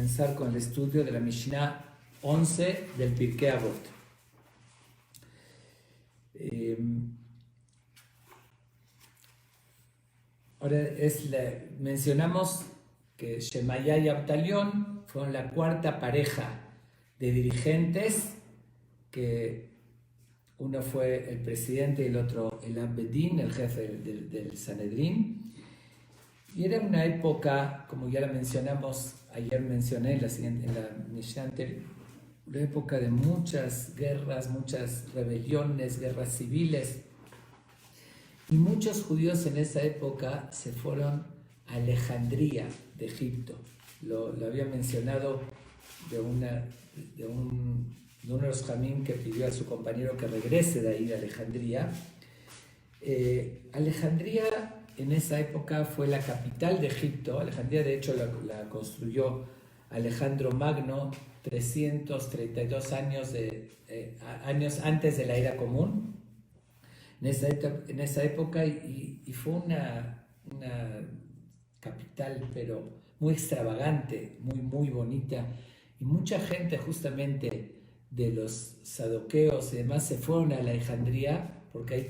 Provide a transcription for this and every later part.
comenzar con el estudio de la Mishnah 11 del Pirkei Avot. Ahora mencionamos que Shemaya y Abtalión fueron la cuarta pareja de dirigentes, que uno fue el presidente y el otro el Abedín, el jefe del Sanedrín. Y era una época, como ya la mencionamos, ayer mencioné en la Mishnah anterior, una época de muchas guerras, muchas rebeliones, guerras civiles. Y muchos judíos en esa época se fueron a Alejandría de Egipto. Lo había mencionado de uno de los jamín que pidió a su compañero que regrese de ahí de Alejandría. Alejandría en esa época fue la capital de Egipto. Alejandría, de hecho, la construyó Alejandro Magno 332 años antes de la era común. En esa época, y fue una capital, pero muy extravagante, muy bonita. Y mucha gente, justamente de los saduceos y demás, se fueron a Alejandría porque ahí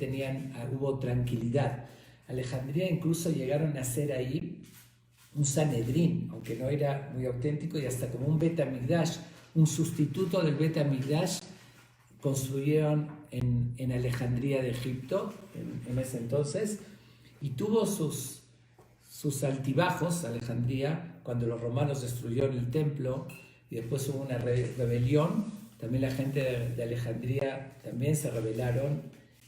hubo tranquilidad. Alejandría incluso llegaron a hacer ahí un Sanedrín, aunque no era muy auténtico, y hasta como un Bet HaMikdash, un sustituto del Bet HaMikdash, construyeron en Alejandría de Egipto en ese entonces, y tuvo sus altibajos Alejandría cuando los romanos destruyeron el templo y después hubo una rebelión. También la gente de Alejandría también se rebelaron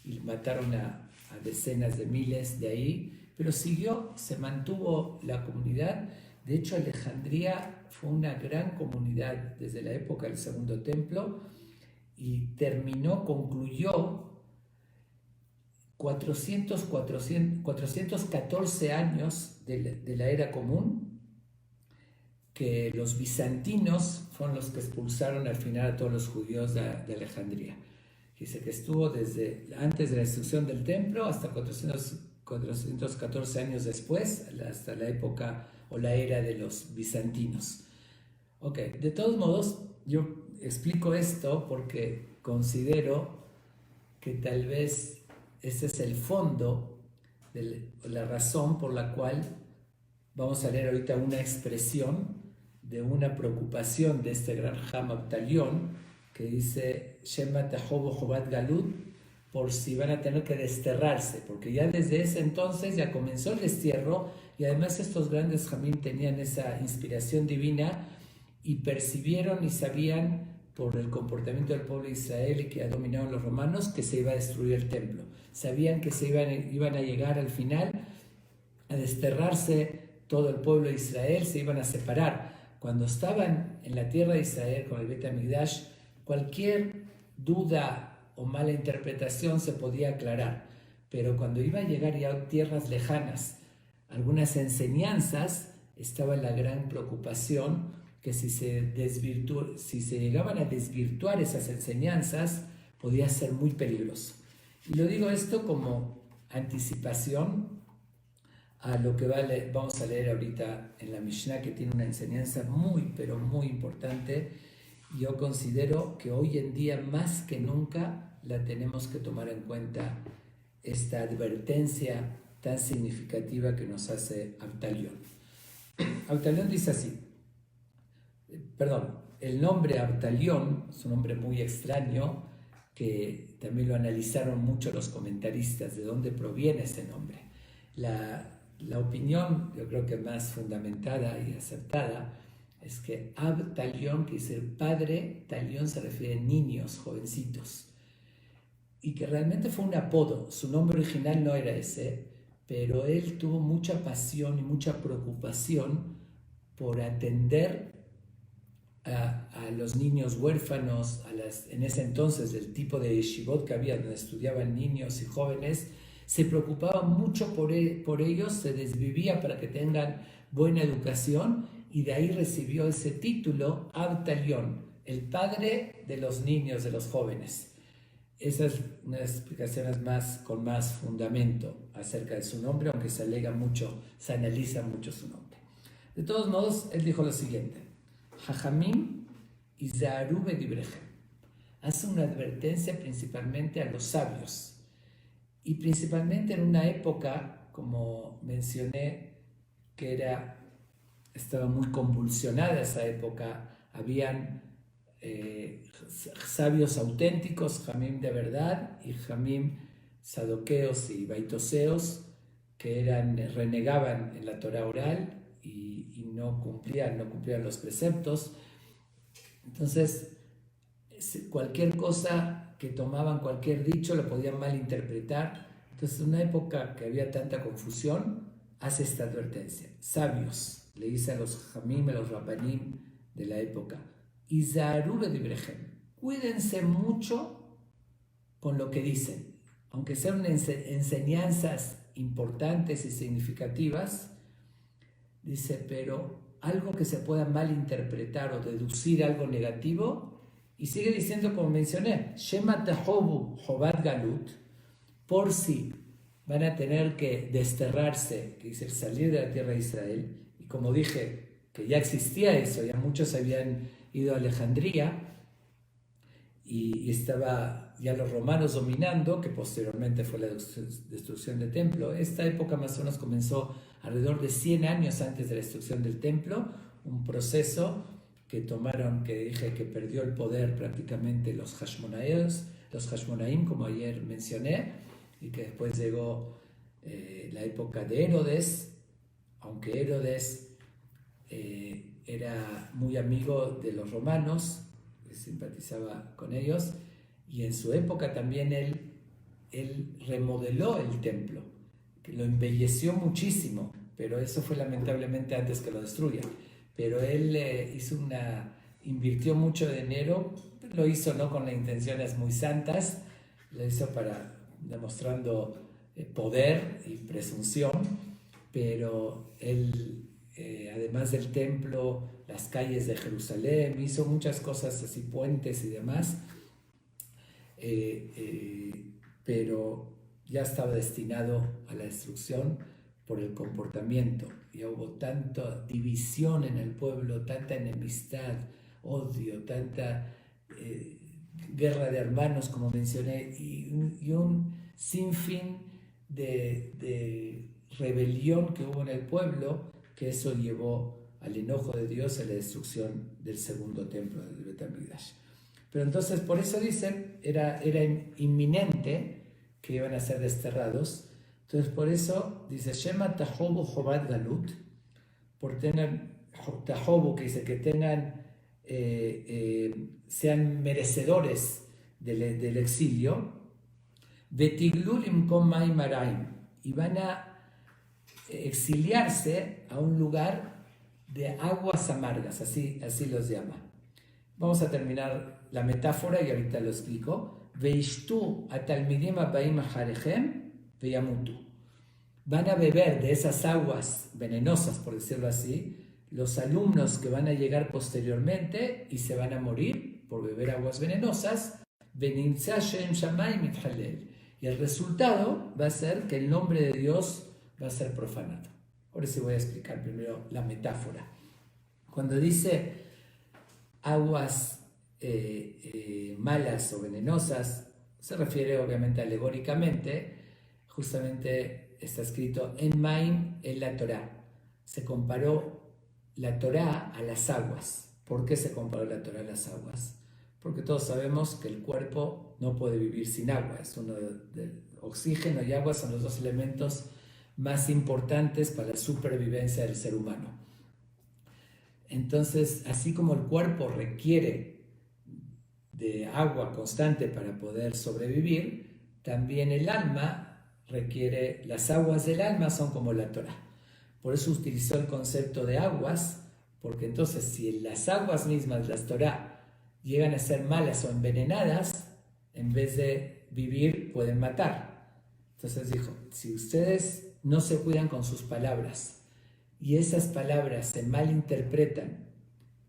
y mataron a decenas de miles de ahí, pero se mantuvo la comunidad. De hecho, Alejandría fue una gran comunidad desde la época del Segundo Templo y concluyó 414 años de la era común, que los bizantinos fueron los que expulsaron al final a todos los judíos de Alejandría. Dice que estuvo desde antes de la destrucción del templo hasta 414 años después, hasta la época o la era de los bizantinos. Ok, de todos modos, yo explico esto porque considero que tal vez ese es el fondo, la razón por la cual vamos a leer ahorita una expresión de una preocupación de este gran Ham Abtalión, que dice Shema Tahobo Jobat Galut, por si van a tener que desterrarse, porque ya desde ese entonces ya comenzó el destierro, y además estos grandes jamín tenían esa inspiración divina y percibieron y sabían por el comportamiento del pueblo de Israel y que ha dominado los romanos que se iba a destruir el templo. Sabían que iban a llegar al final a desterrarse todo el pueblo de Israel, se iban a separar. Cuando estaban en la tierra de Israel con el Bet HaMikdash, cualquier duda o mala interpretación se podía aclarar, pero cuando iba a llegar ya a tierras lejanas, algunas enseñanzas, estaba la gran preocupación que si se llegaban a desvirtuar esas enseñanzas, podía ser muy peligroso. Y lo digo esto como anticipación a lo que vamos a leer ahorita en la Mishnah, que tiene una enseñanza pero muy importante. Yo considero que hoy en día más que nunca la tenemos que tomar en cuenta, esta advertencia tan significativa que nos hace Abtalión. Abtalión dice así, el nombre Abtalión es un nombre muy extraño, que también lo analizaron mucho los comentaristas, de dónde proviene ese nombre. La opinión, yo creo que más fundamentada y acertada, es que Abtalión, que es el padre, Talión se refiere a niños, jovencitos, y que realmente fue un apodo. Su nombre original no era ese, pero él tuvo mucha pasión y mucha preocupación por atender a los niños huérfanos, en ese entonces del tipo de yeshivot que había, donde estudiaban niños y jóvenes. Se preocupaba mucho por ellos, se desvivía para que tengan buena educación, y de ahí recibió ese título, Abtalión, el padre de los niños, de los jóvenes. Esa es una de las explicaciones con más fundamento acerca de su nombre, aunque se analiza mucho su nombre. De todos modos, él dijo lo siguiente: Jajamim Izaharu bedibrechem. Hace una advertencia principalmente a los sabios. Y principalmente en una época, como mencioné, que estaba muy convulsionada esa época. Habían sabios auténticos, Jamim de verdad, y Jamim sadoqueos y baitoseos, que renegaban en la Torah oral y no cumplían los preceptos. Entonces, cualquier cosa que tomaban, cualquier dicho, lo podían malinterpretar. Entonces, en una época que había tanta confusión, hace esta advertencia. Sabios, le dice a los Jamim, a los Rabbanim de la época, Izaharu bedibrechem, cuídense mucho con lo que dicen. Aunque sean enseñanzas importantes y significativas, dice, pero algo que se pueda malinterpretar o deducir algo negativo. Y sigue diciendo, como mencioné, Shema tahobu jobat galut, por si van a tener que desterrarse, que dice salir de la tierra de Israel. Y como dije, que ya existía eso, ya muchos habían ido a Alejandría y estaba ya los romanos dominando, que posteriormente fue la destrucción del templo. Esta época más o menos comenzó alrededor de 100 años antes de la destrucción del templo, un proceso que tomaron, que dije que perdió el poder prácticamente los Hashmonaim, como ayer mencioné, y que después llegó la época de Herodes, aunque Herodes era muy amigo de los romanos, simpatizaba con ellos, y en su época también él remodeló el templo, que lo embelleció muchísimo, pero eso fue lamentablemente antes que lo destruyan. Pero él invirtió mucho dinero, lo hizo no con intenciones muy santas, lo hizo demostrando poder y presunción, pero él, además del templo, las calles de Jerusalén, hizo muchas cosas así, puentes y demás, pero ya estaba destinado a la destrucción por el comportamiento. Ya hubo tanta división en el pueblo, tanta enemistad, odio, tanta guerra de hermanos, como mencioné, y un sinfín de rebelión que hubo en el pueblo, que eso llevó al enojo de Dios y a la destrucción del segundo templo del Bet HaMikdash. Pero entonces, por eso dicen, era inminente que iban a ser desterrados. Entonces, por eso dice, Shema tahobu jobat galut, por tener tahobu, que dice que sean merecedores del exilio, betiglul imkom maim araim, y van a exiliarse a un lugar de aguas amargas, así los llama. Vamos a terminar la metáfora y ahorita lo explico. Veishtu atalmidim abaim acharechem veyamutu. Van a beber de esas aguas venenosas, por decirlo así, los alumnos que van a llegar posteriormente y se van a morir por beber aguas venenosas. Y el resultado va a ser que el nombre de Dios va a ser profanado. Ahora sí voy a explicar primero la metáfora. Cuando dice aguas malas o venenosas, se refiere obviamente alegóricamente, justamente está escrito en Maim en la Torá. Se comparó la Torá a las aguas. ¿Por qué se comparó la Torá a las aguas? Porque todos sabemos que el cuerpo no puede vivir sin agua. Oxígeno y agua son los dos elementos más importantes para la supervivencia del ser humano. Entonces, así como el cuerpo requiere de agua constante para poder sobrevivir, también el alma requiere, las aguas del alma son como la Torá. Por eso utilizó el concepto de aguas, porque entonces si las aguas mismas, las Torá, llegan a ser malas o envenenadas, en vez de vivir pueden matar. Entonces dijo, si ustedes no se cuidan con sus palabras y esas palabras se malinterpretan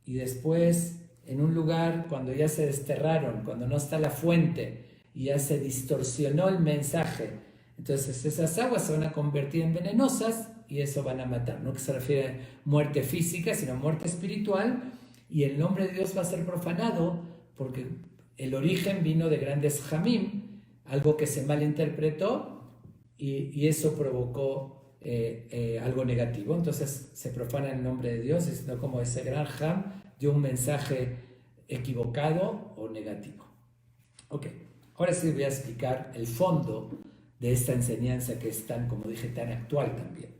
y después en un lugar cuando ya se desterraron, cuando no está la fuente y ya se distorsionó el mensaje, entonces esas aguas se van a convertir en venenosas y eso van a matar. No que se refiere a muerte física, sino muerte espiritual, y el nombre de Dios va a ser profanado porque el origen vino de grandes jamim, algo que se malinterpretó y eso provocó algo negativo. Entonces se profana el nombre de Dios, diciendo como ese gran jam dio un mensaje equivocado o negativo. Ok, ahora sí voy a explicar el fondo de esta enseñanza que es tan, como dije, tan actual también.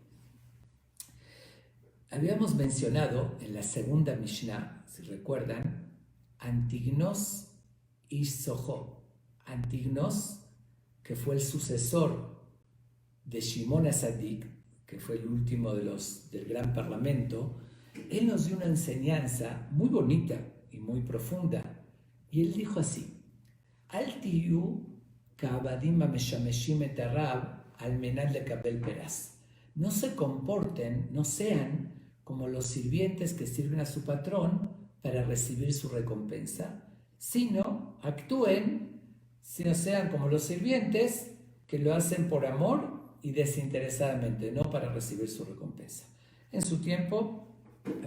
Habíamos mencionado en la segunda Mishnah, si recuerdan, Antignos y Sojo. Antignos, que fue el sucesor de Shimon HaTzadik, que fue el último del gran parlamento, él nos dio una enseñanza muy bonita y muy profunda. Y él dijo así: Al tiyu ka'abadim hameshameshim et harab al menat lekabel peraz. No se comporten, no sean como los sirvientes que sirven a su patrón para recibir su recompensa, sino actúen, sino sean como los sirvientes que lo hacen por amor y desinteresadamente, no para recibir su recompensa. En su tiempo,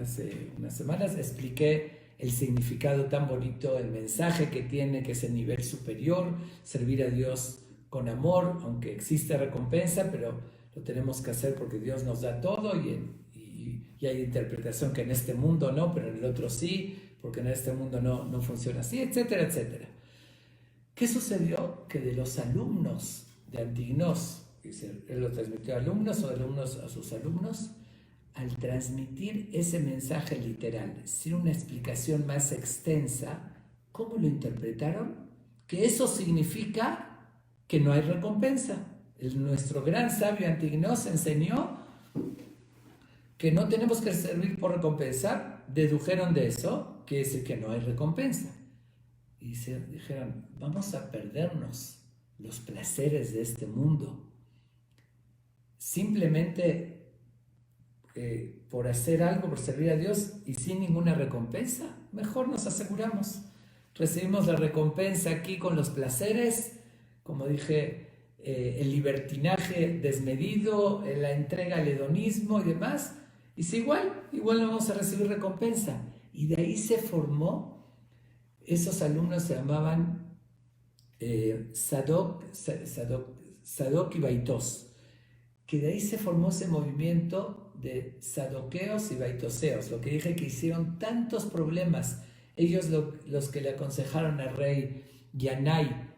hace unas semanas, expliqué el significado tan bonito, el mensaje que tiene, que es el nivel superior, servir a Dios con amor, aunque existe recompensa, pero lo tenemos que hacer porque Dios nos da todo y hay interpretación que en este mundo no, pero en el otro sí, porque en este mundo no funciona así, etcétera, etcétera. ¿Qué sucedió? Que de los alumnos de Antignos, él lo transmitió a alumnos o de alumnos a sus alumnos, al transmitir ese mensaje literal, sin una explicación más extensa, ¿cómo lo interpretaron? Que eso significa que no hay recompensa. Nuestro gran sabio Antignos enseñó que no tenemos que servir por recompensar. Dedujeron de eso que es que no hay recompensa. Y dijeron, vamos a perdernos los placeres de este mundo. Simplemente por hacer algo, por servir a Dios y sin ninguna recompensa, mejor nos aseguramos. Recibimos la recompensa aquí con los placeres, como dije, el libertinaje desmedido, la entrega al hedonismo y demás. Y si igual no vamos a recibir recompensa. Y de ahí se formó, esos alumnos se llamaban Sadok y Baitos, que de ahí se formó ese movimiento de sadoqueos y baitoseos, lo que dije que hicieron tantos problemas. Ellos los que le aconsejaron al rey Yanai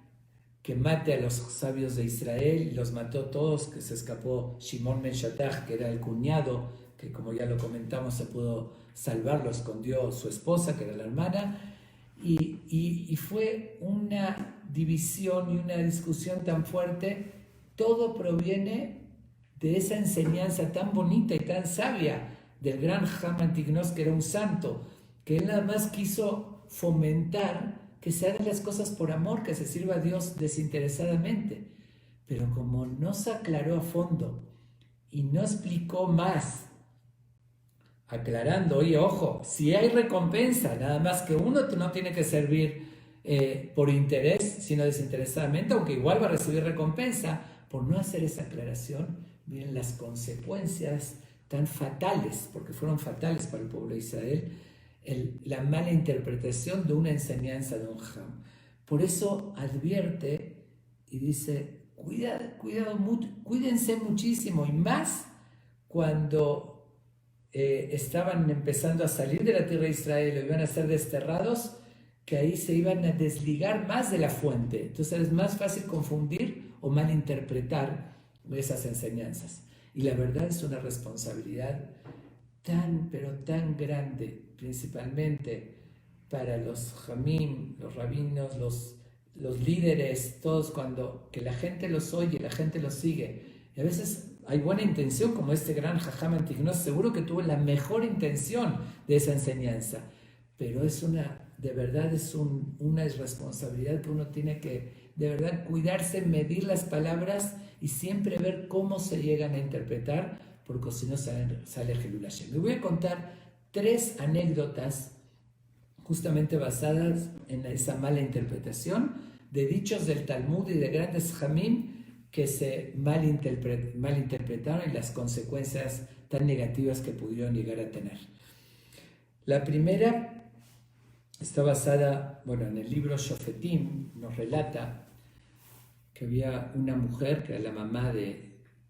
que mate a los sabios de Israel, los mató todos, que se escapó Shimon ben Shattach, que era el cuñado, que como ya lo comentamos se pudo salvar, lo escondió su esposa, que era la hermana, y fue una división y una discusión tan fuerte. Todo proviene de esa enseñanza tan bonita y tan sabia del gran Jajam Antignos, que era un santo, que él nada más quiso fomentar que se hagan las cosas por amor, que se sirva a Dios desinteresadamente. Pero como no se aclaró a fondo y no explicó más, aclarando, oye, ojo, si hay recompensa, nada más que uno no tiene que servir por interés, sino desinteresadamente, aunque igual va a recibir recompensa. Por no hacer esa aclaración, miren las consecuencias tan fatales, porque fueron fatales para el pueblo de Israel, la mala interpretación de una enseñanza de un jajam. Por eso advierte y dice, cuídense muchísimo, y más cuando estaban empezando a salir de la tierra de Israel o iban a ser desterrados, que ahí se iban a desligar más de la fuente. Entonces es más fácil confundir o malinterpretar esas enseñanzas. Y la verdad es una responsabilidad tan, pero tan grande, principalmente para los jamim, los rabinos, los líderes, todos, que la gente los oye, la gente los sigue. Y a veces hay buena intención, como este gran Jajam Antignos, seguro que tuvo la mejor intención de esa enseñanza, pero de verdad es una responsabilidad que uno tiene que, de verdad, cuidarse, medir las palabras y siempre ver cómo se llegan a interpretar, porque si no sale Hilul Hashem. Me voy a contar 3 anécdotas justamente basadas en esa mala interpretación de dichos del Talmud y de grandes jamim que se malinterpretaron y las consecuencias tan negativas que pudieron llegar a tener. La primera está basada, bueno, en el libro Shofetim, nos relata que había una mujer que era la mamá de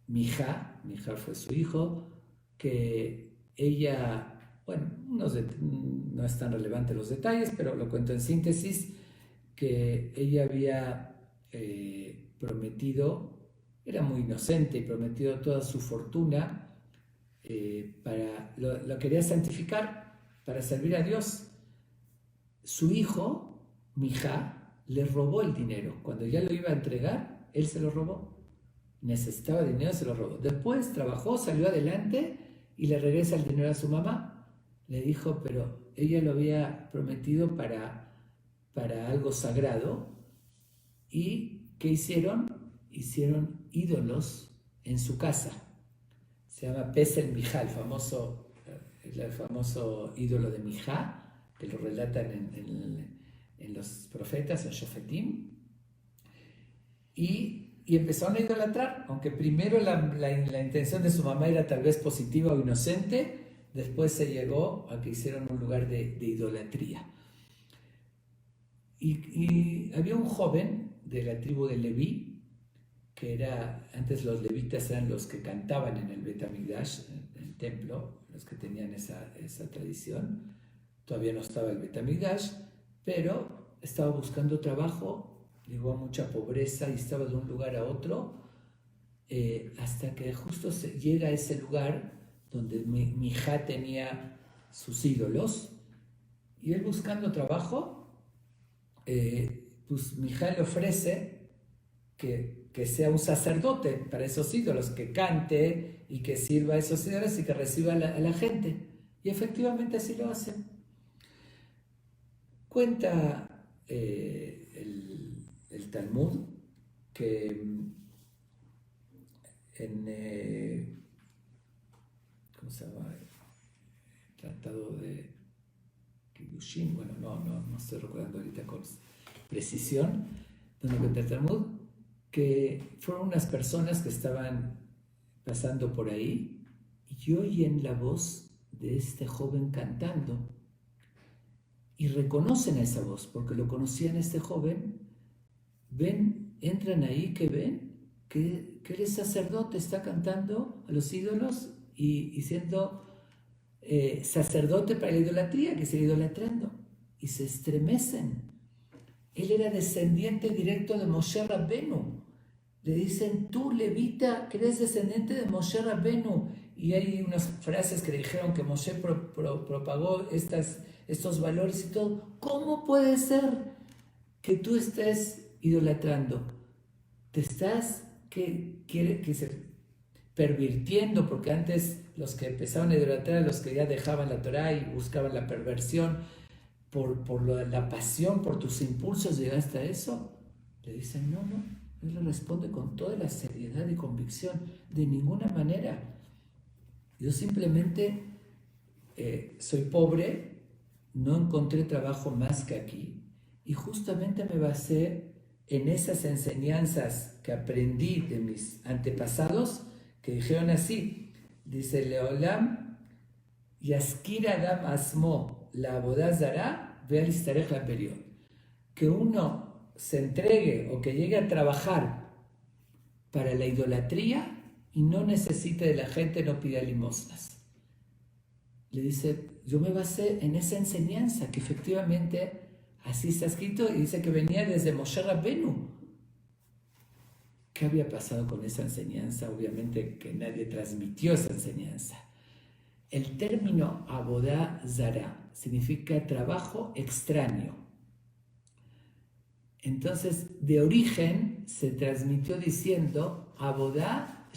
Mija fue su hijo, que ella, bueno, no es tan relevante los detalles, pero lo cuento en síntesis, que ella había prometido, era muy inocente y prometido toda su fortuna lo quería santificar para servir a Dios. Su hijo, Mija, le robó el dinero. Cuando ya lo iba a entregar, él se lo robó. Necesitaba dinero, se lo robó. Después trabajó, salió adelante y le regresa el dinero a su mamá. Le dijo, pero ella lo había prometido para algo sagrado. ¿Y qué hicieron? Hicieron ídolos en su casa. Se llama Pesel Mijá, el famoso ídolo de Mijá, que lo relatan en los profetas, en Shofetim, y empezaron a idolatrar, aunque primero la intención de su mamá era tal vez positiva o inocente, después se llegó a que hicieron un lugar de idolatría. Y había un joven de la tribu de Leví, que antes los levitas eran los que cantaban en el Bet HaMikdash, en el templo, los que tenían esa tradición. Todavía no estaba el Bet HaMikdash, pero estaba buscando trabajo, llegó a mucha pobreza y estaba de un lugar a otro, hasta que justo llega a ese lugar donde Mijá tenía sus ídolos, y él buscando trabajo, pues Mijá le ofrece que sea un sacerdote para esos ídolos, que cante y que sirva a esos ídolos y que reciba a la gente. Y efectivamente así lo hace. Cuenta el Talmud que ¿cómo se llama? El tratado de Kiddushin, bueno, no estoy recordando ahorita con precisión, donde cuenta el Talmud que fueron unas personas que estaban pasando por ahí y oyen la voz de este joven cantando y reconocen a esa voz porque lo conocían a este joven, entran ahí, que ven que él es sacerdote, está cantando a los ídolos y siendo sacerdote para la idolatría, que se idolatrando, y se estremecen. Él era descendiente directo de Moshe Rabbenu. Le dicen, tú, levita, que eres descendiente de Moshe Rabbenu. Y hay unas frases que le dijeron que Moshe propagó estos valores y todo. ¿Cómo puede ser que tú estés idolatrando? Te estás pervirtiendo, porque antes los que empezaban a idolatrar eran los que ya dejaban la Torah y buscaban la perversión. Por la pasión, por tus impulsos llegaste a eso. Le dicen, no. Él le responde con toda la seriedad y convicción, de ninguna manera. Yo simplemente soy pobre, no encontré trabajo más que aquí, y justamente me basé en esas enseñanzas que aprendí de mis antepasados, que dijeron así, dice Leolam, Yaskir Adam Asmo, la Avodah Zará, Ve'al Yistarech la Period. Que uno se entregue o que llegue a trabajar para la idolatría y no necesite de la gente, no pida limosnas. Le dice, yo me basé en esa enseñanza, que efectivamente así está escrito, y dice que venía desde Moshe Rabbenu. ¿Qué había pasado con esa enseñanza? Obviamente que nadie transmitió esa enseñanza. El término Avodah Zará significa trabajo extraño. Entonces, de origen se transmitió diciendo Avodah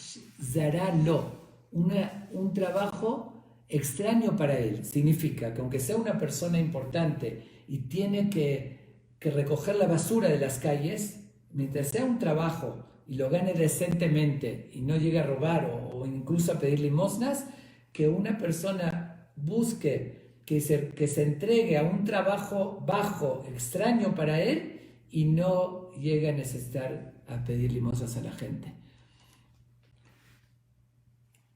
Zará lo, un trabajo extraño para él. Significa que aunque sea una persona importante y tiene que recoger la basura de las calles, mientras sea un trabajo y lo gane decentemente y no llegue a robar o incluso a pedir limosnas, que una persona busque que se entregue a un trabajo bajo, extraño para él, y no llega a necesitar a pedir limosnas a la gente.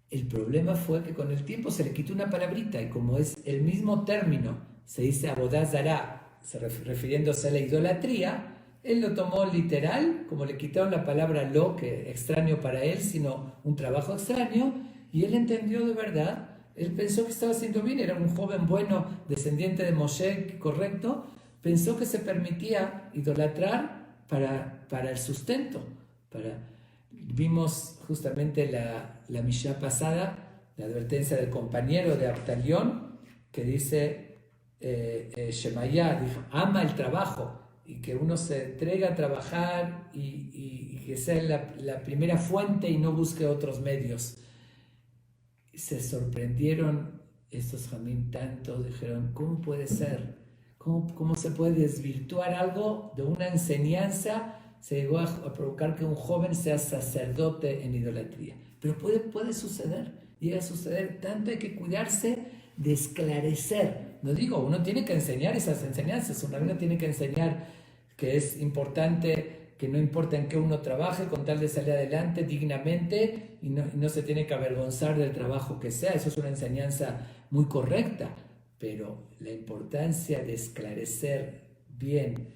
El problema fue que con el tiempo se le quitó una palabrita, y como es el mismo término, se dice Avodah Zará refiriéndose a la idolatría, él lo tomó literal, como le quitaron la palabra lo, que extraño para él, sino un trabajo extraño, y él entendió de verdad. Él pensó que estaba haciendo bien, era un joven bueno, descendiente de Moshe, correcto. Pensó que se permitía idolatrar para el sustento. Vimos justamente la Mishnah pasada, la advertencia del compañero de Abtalión, que dice, Shemaya, dijo, ama el trabajo, y que uno se entrega a trabajar y que sea la primera fuente y no busque otros medios. Se sorprendieron estos jamín tanto, dijeron, ¿cómo puede ser? ¿Cómo se puede desvirtuar algo de una enseñanza? Se llegó a provocar que un joven sea sacerdote en idolatría. Pero puede suceder, llega a suceder, tanto hay que cuidarse de esclarecer. No digo, uno tiene que enseñar esas enseñanzas, uno tiene que enseñar que es importante, que no importa en qué uno trabaje, con tal de salir adelante dignamente y no se tiene que avergonzar del trabajo que sea. Eso es una enseñanza muy correcta, pero la importancia de esclarecer bien,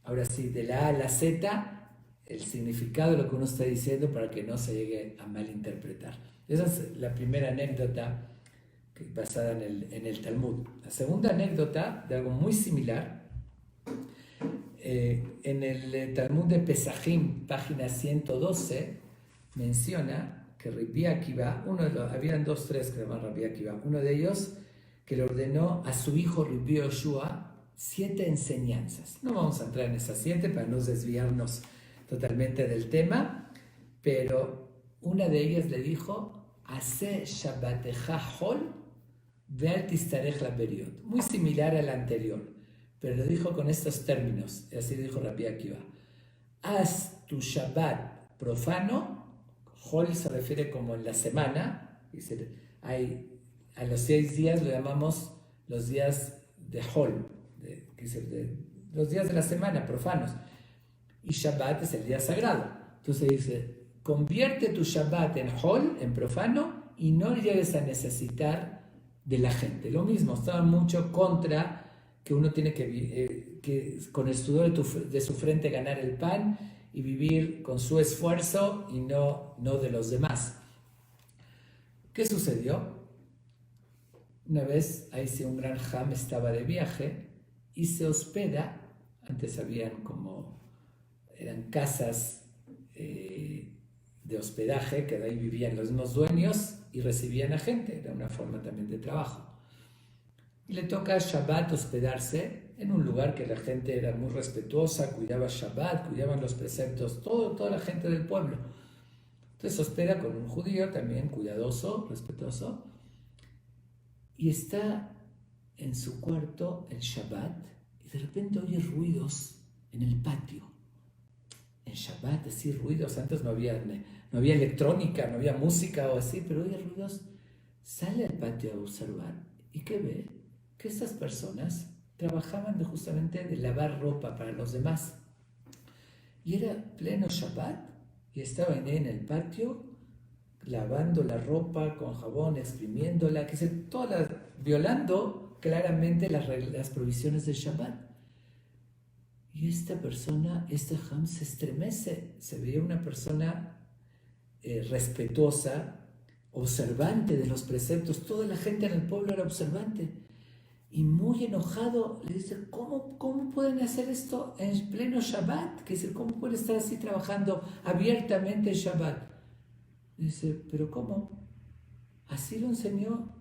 ahora sí, de la A a la Z, el significado de lo que uno está diciendo para que no se llegue a malinterpretar. Esa es la primera anécdota basada en el Talmud. La segunda anécdota de algo muy similar, en el Talmud de Pesajim, página 112, menciona que Rabbi Akiva, habían tres que llamaban Rabbi Akiva, uno de ellos que le ordenó a su hijo Rabbi Yoshua 7 enseñanzas. No vamos a entrar en esas 7 para no desviarnos totalmente del tema, pero una de ellas le dijo, Hace Shabbatecha Hol ve'al tistarech la beriot, muy similar a la anterior, pero lo dijo con estos términos, y así dijo Rabbi Akiva: haz tu Shabbat profano. Hol se refiere como en la semana, a los 6 días lo llamamos los días de Hol, los días de la semana profanos, y Shabbat es el día sagrado. Entonces dice, convierte tu Shabbat en Hol, en profano, y no llegues a necesitar de la gente. Lo mismo, estaban mucho contra que uno tiene que con el sudor de su frente ganar el pan y vivir con su esfuerzo y no de los demás. ¿Qué sucedió? Una vez, ahí sí, un gran jam estaba de viaje y se hospeda. Antes eran casas de hospedaje, que de ahí vivían los mismos dueños y recibían a gente, era una forma también de trabajo. Y le toca a Shabbat hospedarse en un lugar que la gente era muy respetuosa, cuidaba Shabbat, cuidaban los preceptos, toda la gente del pueblo. Entonces hospeda con un judío también cuidadoso, respetuoso, y está en su cuarto el Shabbat, y de repente oye ruidos en el patio. En Shabbat, así ruidos, antes no había electrónica, no había música o así, pero oye ruidos. Sale al patio a observar, ¿y qué ve? Que estas personas trabajaban justamente de lavar ropa para los demás. Y era pleno Shabbat, y estaban en el patio lavando la ropa con jabón, exprimiéndola, violando claramente las provisiones del Shabbat. Y esta persona, este Ham, se estremece. Se veía una persona respetuosa, observante de los preceptos. Toda la gente en el pueblo era observante. Y muy enojado le dice, ¿cómo pueden hacer esto en pleno Shabbat? Que dice, ¿cómo pueden estar así trabajando abiertamente el Shabbat? Dice, ¿pero cómo? Así lo enseñó,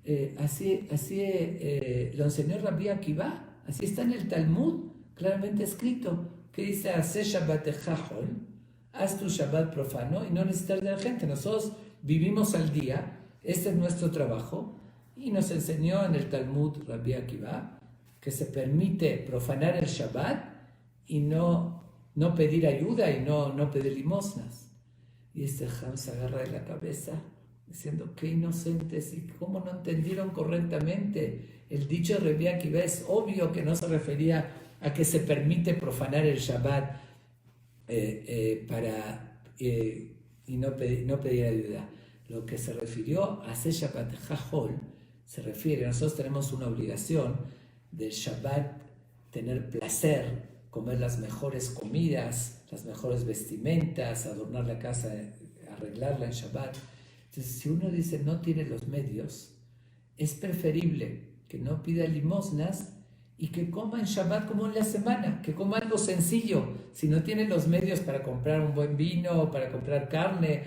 lo enseñó Rabbi Akiva, así está en el Talmud, claramente escrito, que dice, Hace Shabbatecha Hol, haz tu Shabbat profano y no necesitas de la gente. Nosotros vivimos al día, este es nuestro trabajo, y nos enseñó en el Talmud Rabbi Akiva que se permite profanar el Shabbat y no pedir ayuda y no pedir limosnas. Y este Ham se agarra de la cabeza diciendo, qué inocentes, y cómo no entendieron correctamente. El dicho de Rabbi Akiva es obvio que no se refería a que se permite profanar el Shabbat y no pedir ayuda. Lo que se refirió a hacer Shabbat Hajol se refiere, nosotros tenemos una obligación del Shabbat tener placer, comer las mejores comidas, las mejores vestimentas, adornar la casa, arreglarla en Shabbat. Entonces, si uno dice no tiene los medios, es preferible que no pida limosnas y que coma en Shabbat como en la semana, que coma algo sencillo. Si no tiene los medios para comprar un buen vino, para comprar carne,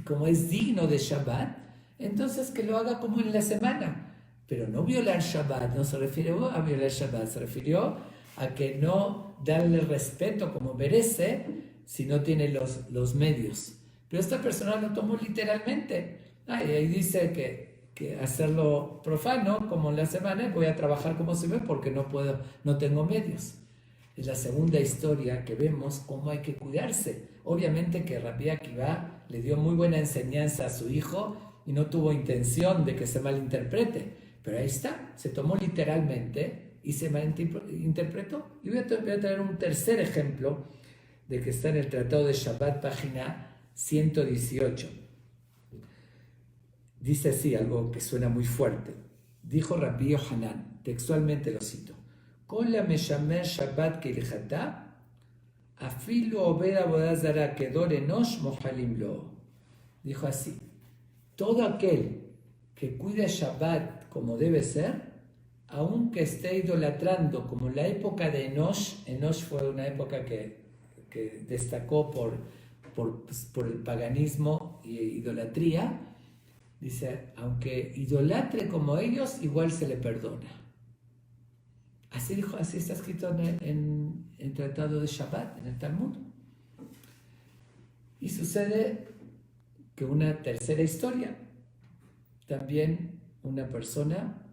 como es digno de Shabbat, entonces que lo haga como en la semana. Pero no violar Shabbat, no se refirió a violar Shabbat, se refirió a que no darle respeto como merece si no tiene los medios. Pero esta persona lo tomó literalmente. Y ahí dice que hacerlo profano, como en la semana, voy a trabajar como se ve porque no tengo medios. Es la segunda historia que vemos cómo hay que cuidarse. Obviamente que Rabbi Akiva le dio muy buena enseñanza a su hijo y no tuvo intención de que se malinterprete. Pero ahí está, se tomó literalmente y se malinterpretó. Y voy a traer un tercer ejemplo de que está en el Tratado de Shabbat, página 118. Dice así algo que suena muy fuerte. Dijo Rabbi Yohanan, textualmente lo cito: Kol hameshamer Shabbat kehilchata, afilu obed avodah zara kedor enosh mohalim lo. Dijo así: todo aquel que cuida Shabbat como debe ser, aunque esté idolatrando, como en la época de Enosh fue una época que destacó por el paganismo e idolatría. Dice, aunque idolatre como ellos, igual se le perdona. Así dijo, así está escrito en el Tratado de Shabbat, en el Talmud. Y sucede que una tercera historia, también una persona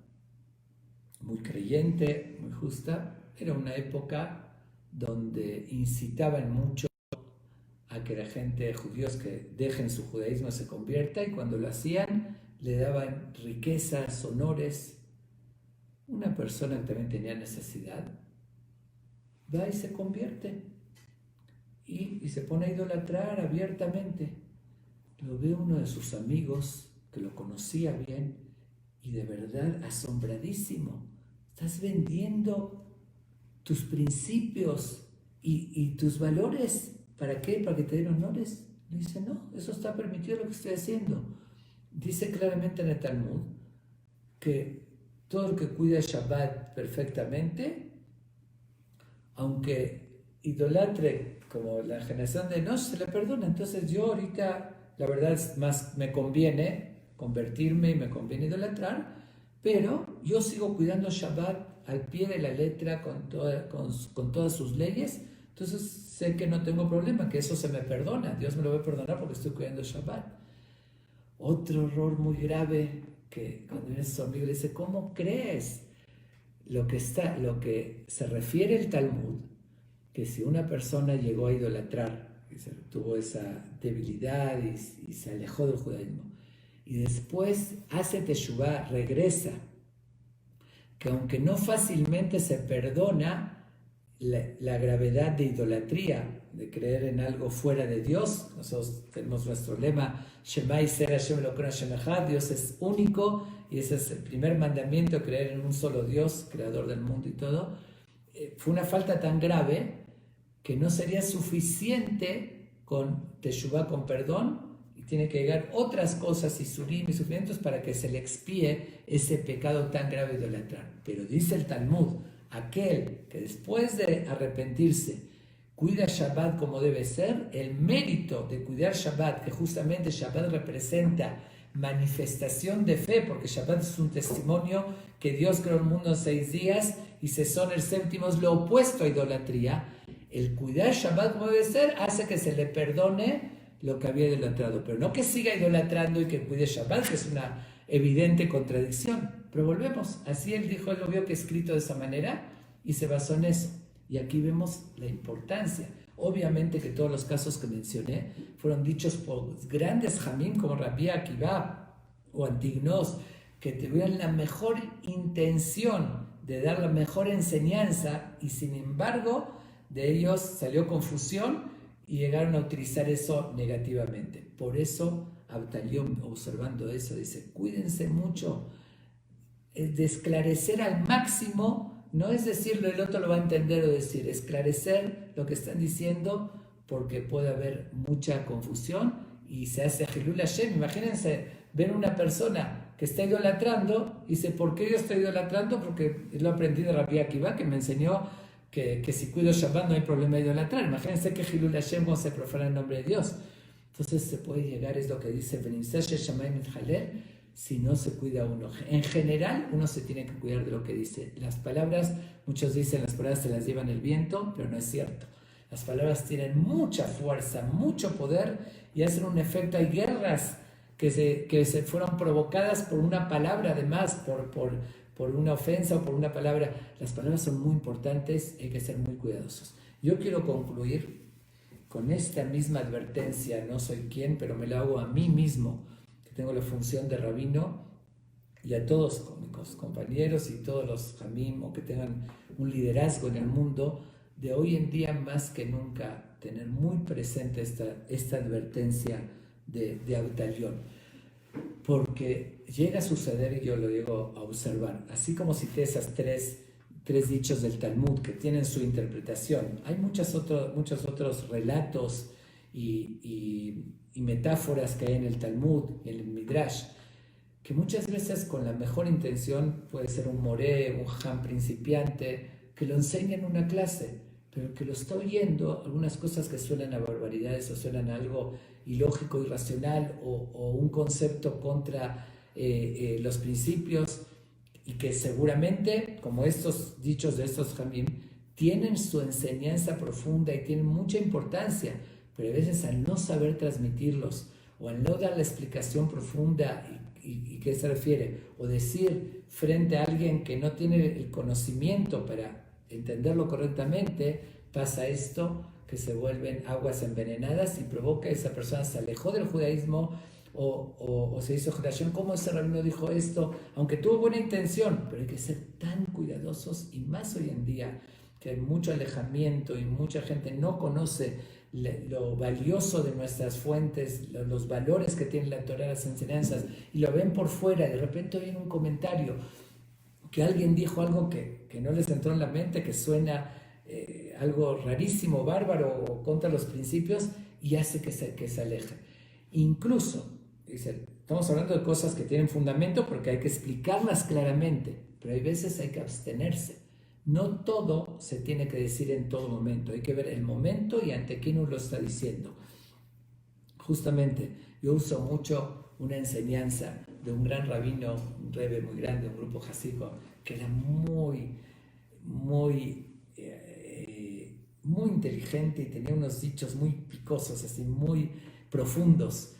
muy creyente, muy justa, era una época donde incitaban mucho a que la gente, judíos, que dejen su judaísmo se convierta, y cuando lo hacían le daban riquezas, honores. Una persona que también tenía necesidad va y se convierte y se pone a idolatrar abiertamente. Lo ve uno de sus amigos que lo conocía bien y de verdad asombradísimo: estás vendiendo tus principios y tus valores. ¿Para qué? ¿Para que te den honores? Le dice, no, eso está permitido lo que estoy haciendo. Dice claramente en el Talmud que todo el que cuida Shabbat perfectamente, aunque idolatre como la generación de Enosh, se le perdona. Entonces yo ahorita, la verdad es más, me conviene convertirme y me conviene idolatrar, pero yo sigo cuidando Shabbat al pie de la letra con todas sus leyes. Entonces sé que no tengo problema, que eso se me perdona. Dios me lo va a perdonar porque estoy cuidando Shabbat. Otro error muy grave, que cuando viene su amigo le dice, ¿cómo crees? Lo que se refiere el Talmud, que si una persona llegó a idolatrar, tuvo esa debilidad y se alejó del judaísmo, y después hace teshuvá, regresa, que aunque no fácilmente se perdona la gravedad de idolatría, de creer en algo fuera de Dios. Nosotros tenemos nuestro lema, Shema Yisrael Hashem Elokeinu Hashem Echad, Dios es único, y ese es el primer mandamiento, creer en un solo Dios, creador del mundo y todo. Fue una falta tan grave que no sería suficiente con teshuvá, con perdón, y tiene que llegar otras cosas, isurim y sufrimientos, para que se le expíe ese pecado tan grave de idolatrar. Pero dice el Talmud, aquel que después de arrepentirse cuida Shabbat como debe ser, el mérito de cuidar Shabbat, que justamente Shabbat representa manifestación de fe, porque Shabbat es un testimonio que Dios creó el mundo en 6 días y cesó en el séptimo, es lo opuesto a idolatría. El cuidar Shabbat como debe ser hace que se le perdone lo que había idolatrado, pero no que siga idolatrando y que cuide Shabbat, que es una evidente contradicción. Pero volvemos, así él dijo, él lo vio que escrito de esa manera y se basó en eso. Y aquí vemos la importancia. Obviamente que todos los casos que mencioné fueron dichos por grandes jamim como Rabbi Akiva o Antignos, que tuvieron la mejor intención de dar la mejor enseñanza, y sin embargo de ellos salió confusión y llegaron a utilizar eso negativamente. Por eso Abtalión, observando eso, dice, cuídense mucho de esclarecer al máximo no es decirlo, el otro lo va a entender o decir, esclarecer lo que están diciendo porque puede haber mucha confusión y se hace Hilul Hashem. Imagínense, ven una persona que está idolatrando y dice, ¿por qué yo estoy idolatrando? Porque lo aprendí de Rabbi Akiva, que me enseñó que si cuido Shabbat no hay problema de idolatrar. Imagínense que Hilul Hashem no se profana el nombre de Dios. Entonces se puede llegar, es lo que dice si no se cuida uno. En general, uno se tiene que cuidar de lo que dice. Las palabras, muchos dicen, las palabras se las llevan el viento, pero no es cierto. Las palabras tienen mucha fuerza, mucho poder y hacen un efecto. Hay guerras que se fueron provocadas por una palabra, además, por una ofensa o por una palabra. Las palabras son muy importantes, hay que ser muy cuidadosos. Yo quiero concluir con esta misma advertencia, no soy quien, pero me lo hago a mí mismo, que tengo la función de rabino, y a todos mis compañeros y todos los jamim, o que tengan un liderazgo en el mundo, de hoy en día más que nunca tener muy presente esta advertencia de Abtalión, porque llega a suceder, y yo lo llego a observar, así como cité esas tres dichos del Talmud que tienen su interpretación. Hay muchos otros relatos y metáforas que hay en el Talmud y en el Midrash, que muchas veces con la mejor intención puede ser un moré, un jam principiante, que lo enseña en una clase, pero que lo está oyendo, algunas cosas que suenan a barbaridades o suenan a algo ilógico, irracional o un concepto contra los principios, y que seguramente, como estos dichos de estos jamim, tienen su enseñanza profunda y tienen mucha importancia, pero a veces al no saber transmitirlos o al no dar la explicación profunda y qué se refiere, o decir frente a alguien que no tiene el conocimiento para entenderlo correctamente, pasa esto, que se vuelven aguas envenenadas y provoca que esa persona se alejó del judaísmo o se hizo Hashem. ¿Cómo ese rabino dijo esto? Aunque tuvo buena intención, pero hay que ser tan cuidadosos, y más hoy en día que hay mucho alejamiento y mucha gente no conoce lo valioso de nuestras fuentes, los valores que tiene la Torah, las enseñanzas, y lo ven por fuera. De repente oyen un comentario que alguien dijo algo que no les entró en la mente, que suena algo rarísimo, bárbaro o contra los principios, y hace que se aleje. Incluso, dice, estamos hablando de cosas que tienen fundamento porque hay que explicarlas claramente, pero hay veces hay que abstenerse. No todo se tiene que decir en todo momento, hay que ver el momento y ante quién uno lo está diciendo. Justamente, yo uso mucho una enseñanza de un gran rabino, un rebbe muy grande, un grupo jasídico, que era muy inteligente y tenía unos dichos muy picosos, así muy profundos,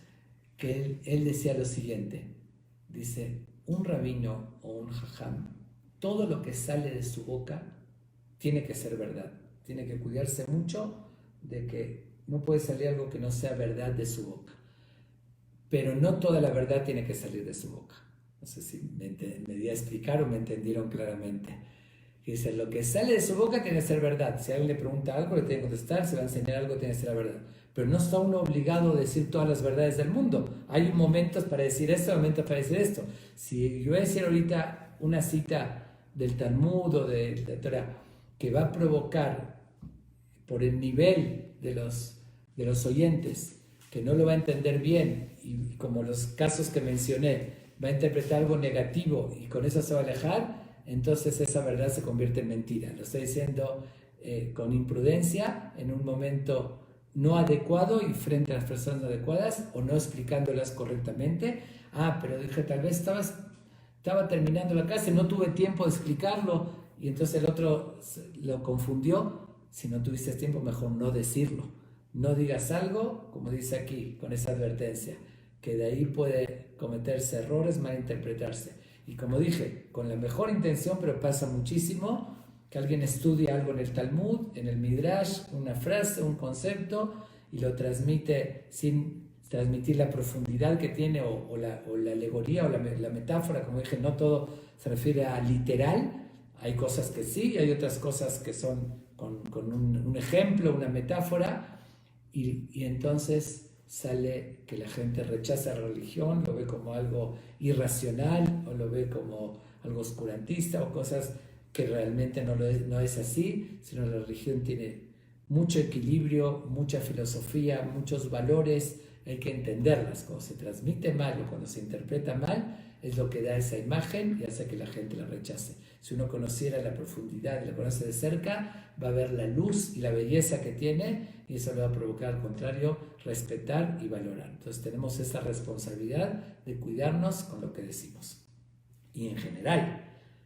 que él decía lo siguiente, dice, un rabino o un jajam, todo lo que sale de su boca tiene que ser verdad, tiene que cuidarse mucho de que no puede salir algo que no sea verdad de su boca, pero no toda la verdad tiene que salir de su boca. No sé si me di a explicar o me entendieron claramente. Dice, lo que sale de su boca tiene que ser verdad. Si alguien le pregunta algo, le tiene que contestar. Si va a enseñar algo, tiene que ser la verdad. Pero no está uno obligado a decir todas las verdades del mundo. Hay momentos para decir esto, momentos para decir esto. Si yo voy a decir ahorita una cita del Talmud o de la Torah que va a provocar, por el nivel de los oyentes, que no lo va a entender bien, y como los casos que mencioné, va a interpretar algo negativo y con eso se va a alejar, entonces esa verdad se convierte en mentira. Lo estoy diciendo con imprudencia, en un momento no adecuado y frente a las personas adecuadas, o no explicándolas correctamente. Pero dije, tal vez estaba terminando la clase, no tuve tiempo de explicarlo, y entonces el otro lo confundió. Si no tuviste tiempo, mejor no decirlo. No digas algo, como dice aquí, con esa advertencia, que de ahí puede cometerse errores, malinterpretarse. Y como dije, con la mejor intención, pero pasa muchísimo que alguien estudia algo en el Talmud, en el Midrash, una frase, un concepto, y lo transmite sin transmitir la profundidad que tiene, o la alegoría, o la metáfora. Como dije, no todo se refiere a literal. Hay cosas que sí, hay otras cosas que son con un ejemplo, una metáfora, y entonces sale que la gente rechaza la religión, lo ve como algo irracional, o lo ve como algo oscurantista, o cosas que realmente no es así, sino la religión tiene mucho equilibrio, mucha filosofía, muchos valores. Hay que entenderlas. Cuando se transmite mal o cuando se interpreta mal, es lo que da esa imagen y hace que la gente la rechace. Si uno conociera la profundidad y la conoce de cerca, va a ver la luz y la belleza que tiene, y eso le va a provocar, al contrario, respetar y valorar. Entonces tenemos esa responsabilidad de cuidarnos con lo que decimos. Y en general,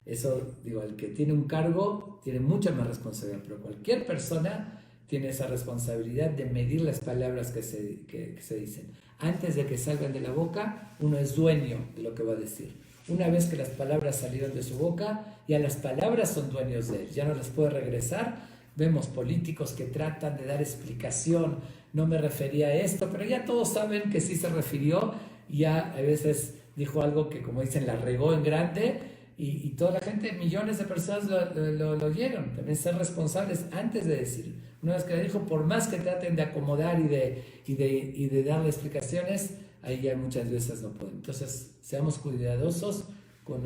eso, digo, el que tiene un cargo tiene mucha más responsabilidad, pero cualquier persona tiene esa responsabilidad de medir las palabras que se dicen. Antes de que salgan de la boca, uno es dueño de lo que va a decir. Una vez que las palabras salieron de su boca, ya las palabras son dueños de él, ya no las puede regresar. Vemos políticos que tratan de dar explicación, no me refería a esto, pero ya todos saben que sí se refirió, y ya a veces dijo algo que, como dicen, la regó en grande, y toda la gente, millones de personas lo oyeron. También ser responsables antes de decir. Una vez que le dijo, por más que traten de acomodar y de darle explicaciones, ahí ya muchas veces no pueden. Entonces, seamos cuidadosos con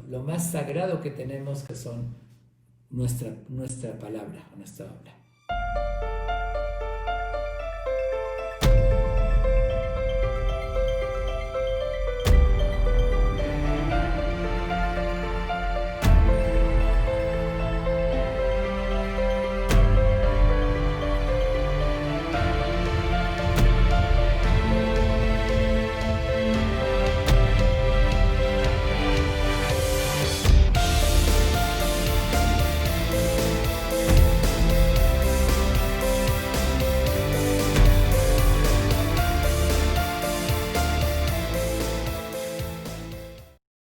lo más sagrado que tenemos, que son nuestra palabra, nuestra obra.